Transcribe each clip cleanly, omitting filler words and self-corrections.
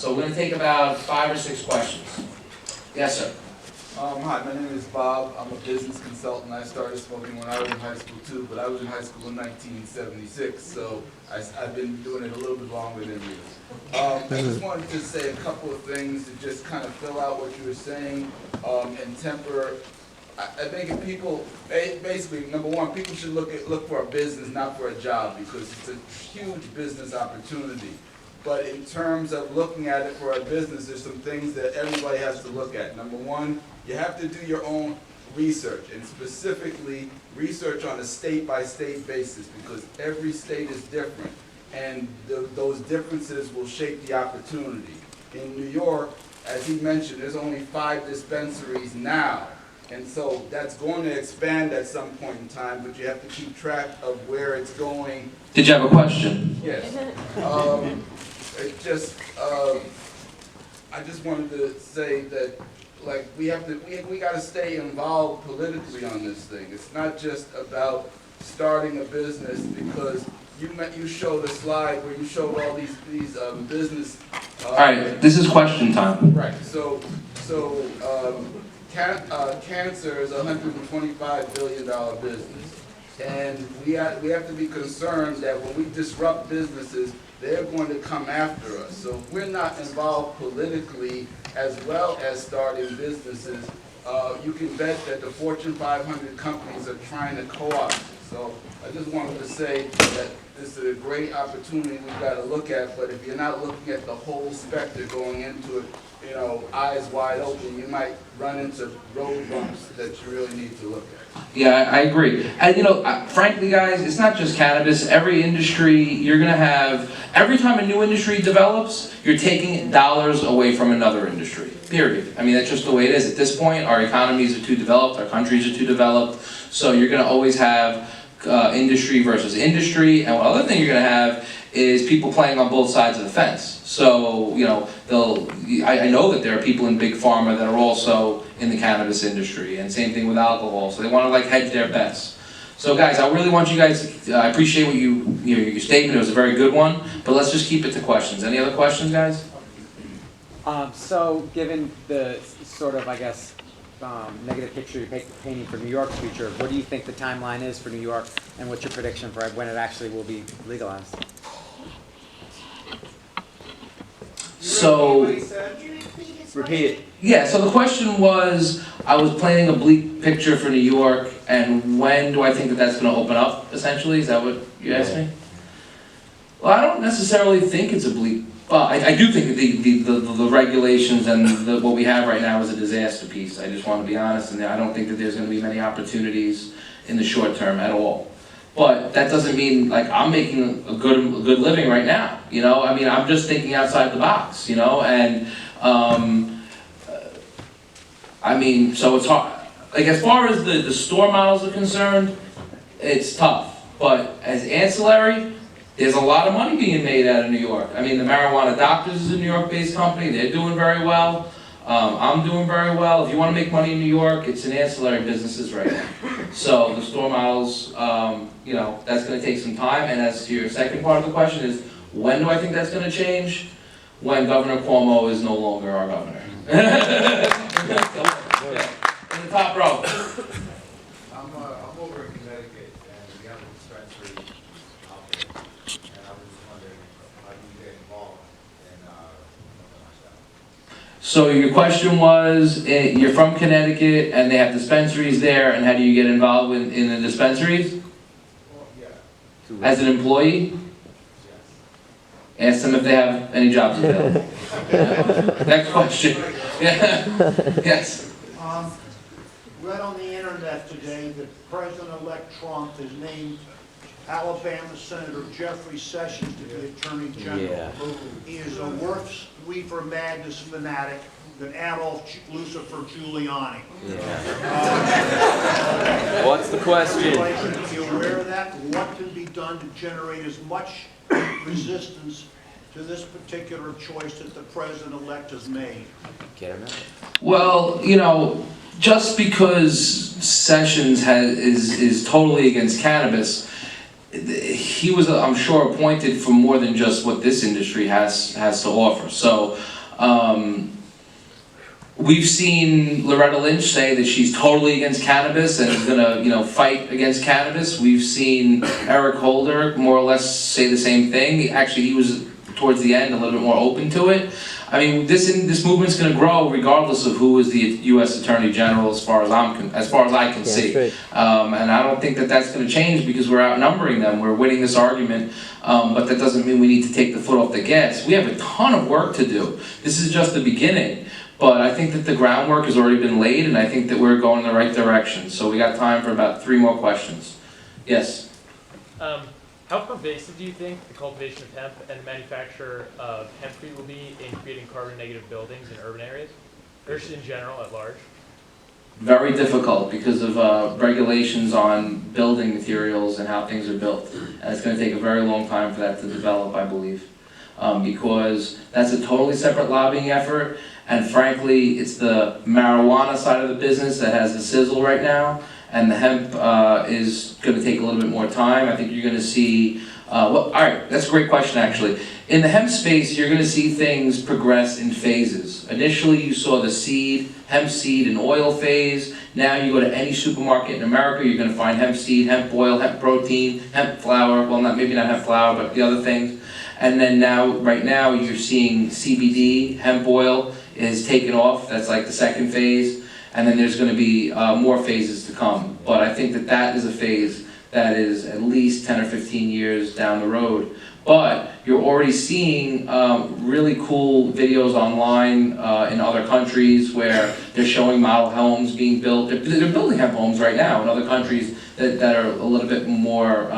So we're going to take about 5 or 6 questions. Yes, sir. Hi, my name is Bob. I'm a business consultant. I started smoking when I was in high school too, but I was in high school in 1976, so I've been doing it a little bit longer than you. I just wanted to say a couple of things to just kind of fill out what you were saying and temper. I think if people, basically, number one, people should look for a business, not for a job, because it's a huge business opportunity. But in terms of looking at it for a business, there's some things that everybody has to look at. Number one, you have to do your own research, and specifically research on a state-by-state basis, because every state is different, and those differences will shape the opportunity. In New York, as he mentioned, there's only 5 dispensaries now, and so that's going to expand at some point in time, but you have to keep track of where it's going. Did you have a question? Yes. It just, I just wanted to say that, like, we got to stay involved politically on this thing. It's not just about starting a business, because you showed a slide where you showed all these business. All right, this is question time. Right. So cancer is a $125 billion business, and we have to be concerned that when we disrupt businesses, they're going to come after us. So if we're not involved politically as well as starting businesses, you can bet that the Fortune 500 companies are trying to co-opt it. So I just wanted to say that this is a great opportunity we've got to look at, but if you're not looking at the whole spectrum going into it, you know, eyes wide open, you might run into road bumps that you really need to look at. Yeah, I agree. And you know, frankly guys, it's not just cannabis. Every industry, you're going to have, every time a new industry develops, you're taking dollars away from another industry, period. I mean, that's just the way it is. At this point, our economies are too developed, our countries are too developed, so you're going to always have industry versus industry, and one other thing you're going to have is people playing on both sides of the fence. So, you know, I know that there are people in big pharma that are also in the cannabis industry, and same thing with alcohol, so they want to like hedge their bets. So guys, I really want you guys, I appreciate what your statement, it was a very good one, but let's just keep it to questions. Any other questions, guys? So given the sort of, I guess, negative picture you're painting for New York's future, what do you think the timeline is for New York, and what's your prediction for when it actually will be legalized? So, Repeat it. yeah, so the question was, I was painting a bleak picture for New York, and when do I think that that's going to open up, essentially? Is that what you asked me? Well, I don't necessarily think it's a bleak, well, I do think that the regulations and what we have right now is a disaster piece. I just want to be honest, and I don't think that there's going to be many opportunities in the short term at all. But that doesn't mean, like, I'm making a good living right now, you know? I mean, I'm just thinking outside the box, you know? And, I mean, so it's hard. Like, as far as the store models are concerned, it's tough. But as ancillary, there's a lot of money being made out of New York. I mean, the Marijuana Doctors is a New York-based company. They're doing very well. I'm doing very well. If you want to make money in New York, it's in ancillary businesses right now. So the store models, you know, that's going to take some time. And as to your second part of the question is, when do I think that's going to change? When Governor Cuomo is no longer our governor. Yeah. In the top row. I'm over in Connecticut, and we have a dispensary out there, and I was just wondering how do you get involved in something like that? So your question was, you're from Connecticut and they have dispensaries there, and how do you get involved in the dispensaries? Well, yeah. As an employee? Yes. Ask them if they have any jobs available. Next question. Yeah. Yes. Read on the internet today that President-elect Trump has named Alabama Senator Jeffrey Sessions to be Attorney General. Yeah. He is a worse Weaver Magnus fanatic than Adolf Lucifer Giuliani. What's the question? Are you aware of that? What can be done to generate as much resistance to this particular choice that the President-elect has made? Get him out. Well, you know, just because Sessions is totally against cannabis, he was, I'm sure, appointed for more than just what this industry has to offer. So, we've seen Loretta Lynch say that she's totally against cannabis and is gonna, fight against cannabis. We've seen Eric Holder more or less say the same thing. Actually, he was towards the end a little bit more open to it. I mean, this movement's going to grow regardless of who is the U.S. Attorney General, as far as I can see. And I don't think that that's going to change because we're outnumbering them. We're winning this argument, but that doesn't mean we need to take the foot off the gas. We have a ton of work to do. This is just the beginning. But I think that the groundwork has already been laid, and I think that we're going in the right direction. So we got time for about 3 more questions. Yes? How pervasive do you think the cultivation of hemp and the manufacture of hempcrete will be in creating carbon-negative buildings in urban areas, or just in general at large? Very difficult because of regulations on building materials and how things are built. And it's going to take a very long time for that to develop, I believe. Because that's a totally separate lobbying effort, and frankly, it's the marijuana side of the business that has the sizzle right now. And the hemp is going to take a little bit more time. I think you're going to see, all right, that's a great question actually. In the hemp space, you're going to see things progress in phases. Initially, you saw the hemp seed and oil phase. Now you go to any supermarket in America, you're going to find hemp seed, hemp oil, hemp protein, hemp flour. Well, maybe not hemp flour, but the other things. And then right now, you're seeing CBD, hemp oil is taken off. That's like the second phase. And then there's going to be more phases to come. But I think that is a phase that is at least 10 or 15 years down the road. But you're already seeing really cool videos online in other countries where they're showing model homes being built. They're building hemp homes right now in other countries that are a little bit more,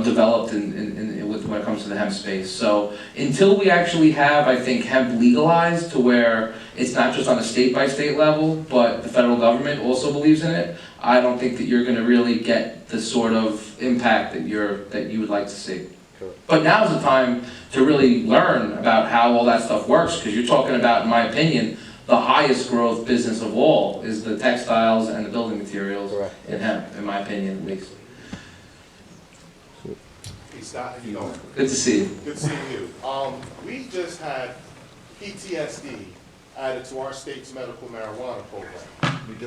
developed when it comes to the hemp space. So until we actually have, I think, hemp legalized to where it's not just on a state-by-state level, but the federal government also believes in it, I don't think that you're going to really get the sort of impact that you would like to see. But now's the time to really learn about how all that stuff works, because you're talking about, in my opinion, the highest growth business of all is the textiles and the building materials in hemp, in my opinion, at least. Hey Scott, how you doing? Good to see you. Good seeing you. We just had PTSD added to our state's medical marijuana program.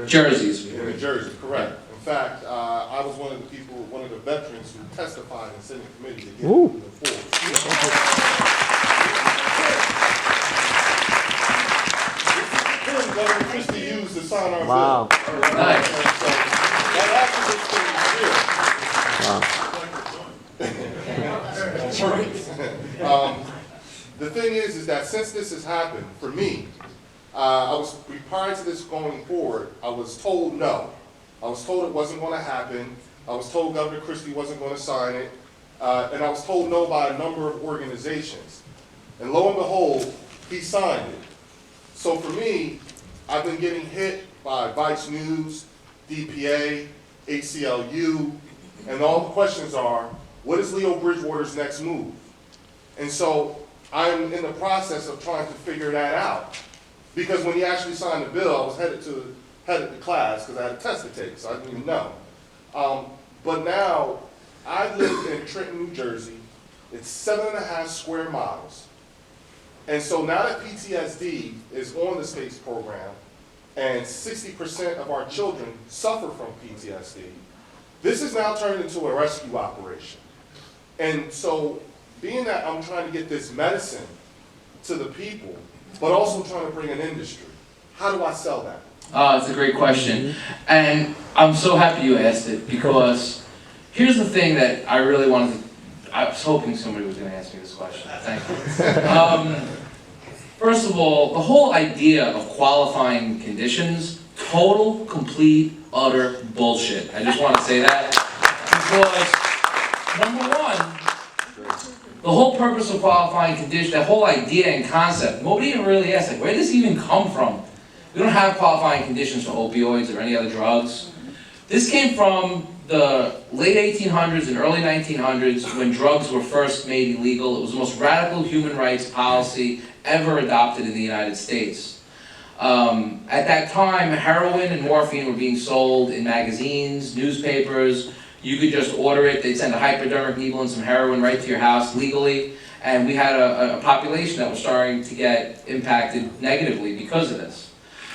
Jersey's. In New Jersey, correct. In fact, I was one of the veterans who testified in Senate committee to get moving forward. This is the pen Governor Christie used to sign our bill. Nice. So that activist thing is real. That's right. The thing is that since this has happened, for me, prior to this going forward, I was told no. I was told it wasn't going to happen. I was told Governor Christie wasn't going to sign it. And I was told no by a number of organizations. And lo and behold, he signed it. So for me, I've been getting hit by Vice News, DPA, ACLU, and all the questions are, what is Leo Bridgewater's next move? And so I'm in the process of trying to figure that out. Because when he actually signed the bill, I was headed to class because I had a test to take, so I didn't even know. But now, I live in Trenton, New Jersey. It's 7.5 square miles. And so now that PTSD is on the state's program, and 60% of our children suffer from PTSD, this is now turned into a rescue operation. And so, being that I'm trying to get this medicine to the people, but also trying to bring an industry, how do I sell that? It's a great question. And I'm so happy you asked it, because here's the thing that I really wanted to, I was hoping somebody was going to ask me this question. Thank you. First of all, the whole idea of qualifying conditions, total, complete, utter bullshit. I just want to say that, because number one, the whole purpose of qualifying condition, that whole idea and concept, nobody even really asked, like, where does this even come from? We don't have qualifying conditions for opioids or any other drugs. This came from the late 1800s and early 1900s when drugs were first made illegal. It was the most radical human rights policy ever adopted in the United States. At that time, heroin and morphine were being sold in magazines, newspapers. You could just order it, they'd send a hypodermic needle and some heroin right to your house legally. And we had a population that was starting to get impacted negatively because of this.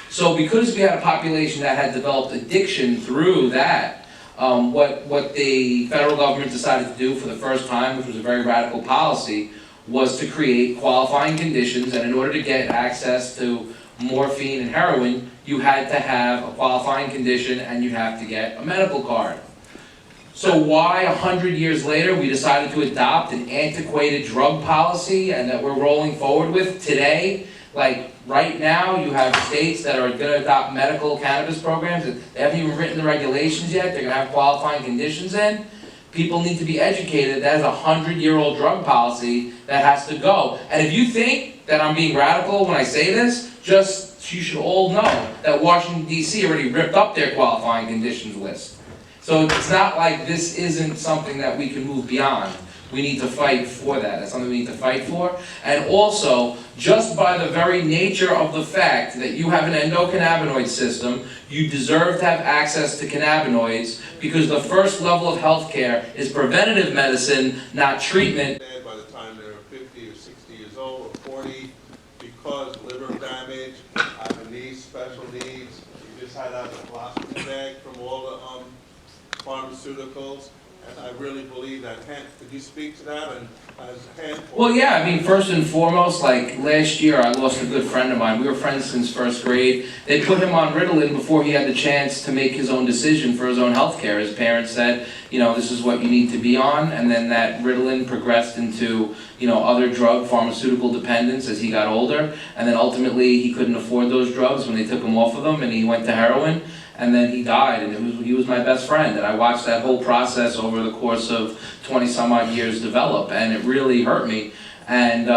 So because we had a population that had developed addiction through that, what the federal government decided to do for the first time, which was a very radical policy, was to create qualifying conditions, and in order to get access to morphine and heroin, you had to have a qualifying condition and you'd have to get a medical card. So why 100 years later we decided to adopt an antiquated drug policy and that we're rolling forward with today? Like right now you have states that are gonna adopt medical cannabis programs that they haven't even written the regulations yet, they're gonna have qualifying conditions in. People need to be educated, that is a 100-year-old drug policy that has to go. And if you think that I'm being radical when I say this, you should all know that Washington DC already ripped up their qualifying conditions list. So it's not like this isn't something that we can move beyond. We need to fight for that. That's something we need to fight for. And also, just by the very nature of the fact that you have an endocannabinoid system, you deserve to have access to cannabinoids because the first level of healthcare is preventative medicine, not treatment. By the time they're 50 or 60 years old or 40, because liver damage, having these special needs, you just had out a philosophy bag from all the pharmaceuticals, and I really believe that hemp. Could you speak to that? And as hemp? Well, yeah, I mean, first and foremost, like last year, I lost a good friend of mine. We were friends since first grade. They put him on Ritalin before he had the chance to make his own decision for his own health care. His parents said, you know, this is what you need to be on, and then that Ritalin progressed into, you know, other drug pharmaceutical dependence as he got older, and then ultimately he couldn't afford those drugs when they took him off of them, and he went to heroin. And then he died, and he was my best friend, and I watched that whole process over the course of 20 some odd years develop, and it really hurt me. And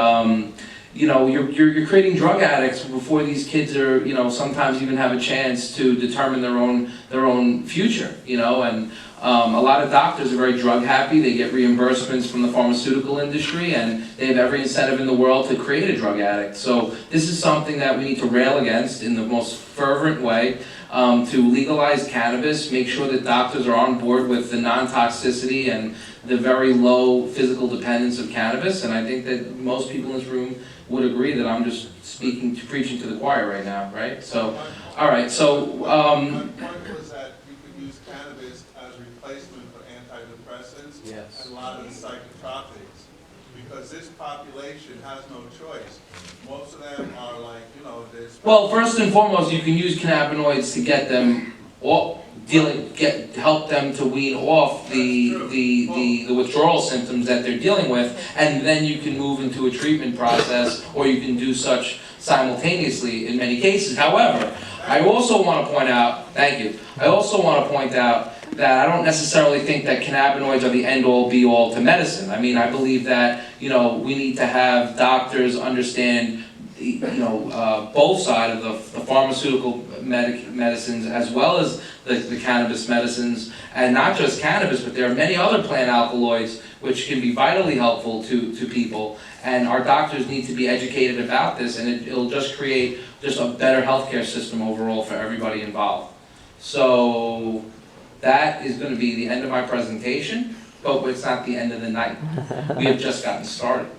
you know, you're creating drug addicts before these kids are, you know, sometimes even have a chance to determine their own future, you know. And a lot of doctors are very drug happy. They get reimbursements from the pharmaceutical industry, and they have every incentive in the world to create a drug addict. So this is something that we need to rail against in the most fervent way. To legalize cannabis, make sure that doctors are on board with the non-toxicity and the very low physical dependence of cannabis, and I think that most people in this room would agree that I'm just preaching to the choir right now, right? So, all right, so... my point was that you could use cannabis as a replacement for antidepressants Yes. and a lot of the psychotropics, because this population has no choice. Most of them are like, you know, there's... Well, first and foremost, you can use cannabinoids to get them off, help them to wean off the withdrawal symptoms that they're dealing with, and then you can move into a treatment process, or you can do such simultaneously in many cases. However, I also want to point out, thank you, I also want to point out that I don't necessarily think that cannabinoids are the end-all be-all to medicine. I mean, I believe that, you know, we need to have doctors understand, you know, both sides of the pharmaceutical medicines as well as the cannabis medicines, and not just cannabis, but there are many other plant alkaloids which can be vitally helpful to people, and our doctors need to be educated about this, and it'll just create just a better healthcare system overall for everybody involved. So that is going to be the end of my presentation, but it's not the end of the night. We have just gotten started.